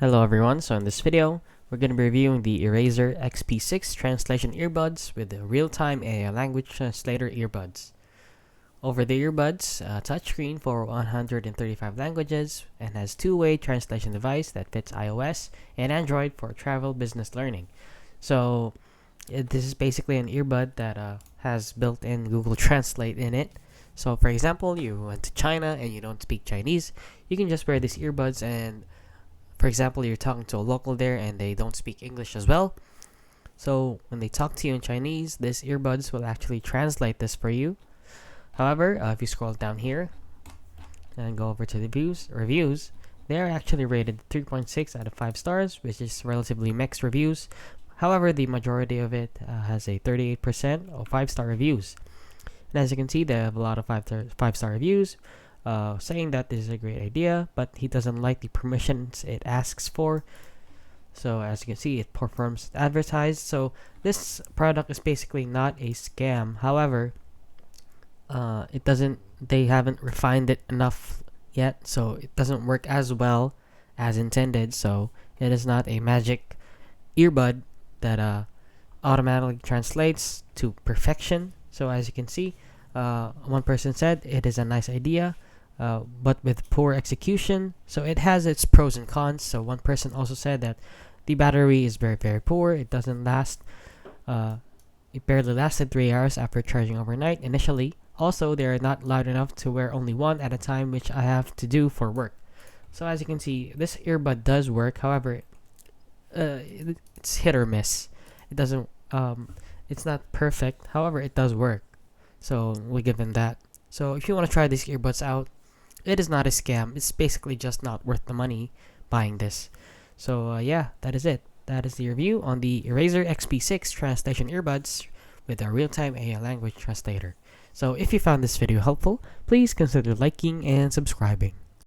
Hello everyone, so in this video, we're going to be reviewing the Erazer XP6 Translation Earbuds with the real-time AI language translator earbuds. Over the earbuds, touchscreen for 135 languages and has two-way translation device that fits iOS and Android for travel business learning. So this is basically an earbud that has built-in Google Translate in it. So for example, you went to China and you don't speak Chinese, you can just wear these earbuds and for example, you're talking to a local there and they don't speak English as well. So when they talk to you in Chinese, this earbuds will actually translate this for you. However, if you scroll down here and go over to the reviews, they are actually rated 3.6 out of 5 stars, which is relatively mixed reviews. However, the majority of it has a 38% of 5-star reviews. And as you can see, they have a lot of 5-star reviews. Saying that this is a great idea, but he doesn't like the permissions it asks for. So as you can see, it performs advertised. So this product is basically not a scam. However, they haven't refined it enough yet, so it doesn't work as well as intended. So it is not a magic earbud that automatically translates to perfection. So as you can see, one person said it is a nice idea, but with poor execution. So it has its pros and cons. So one person also said that the battery is very, very poor. It doesn't last. It barely lasted 3 hours after charging overnight initially. Also, they are not loud enough to wear only one at a time, which I have to do for work. So as you can see, this earbud does work. However, it's hit or miss. It doesn't. It's not perfect. However, it does work. So we give them that. So if you want to try these earbuds out, it is not a scam. It's basically just not worth the money buying this. So yeah, that is it. That is the review on the Erazer XP6 Translation Earbuds with a real-time AI language translator. So if you found this video helpful, please consider liking and subscribing.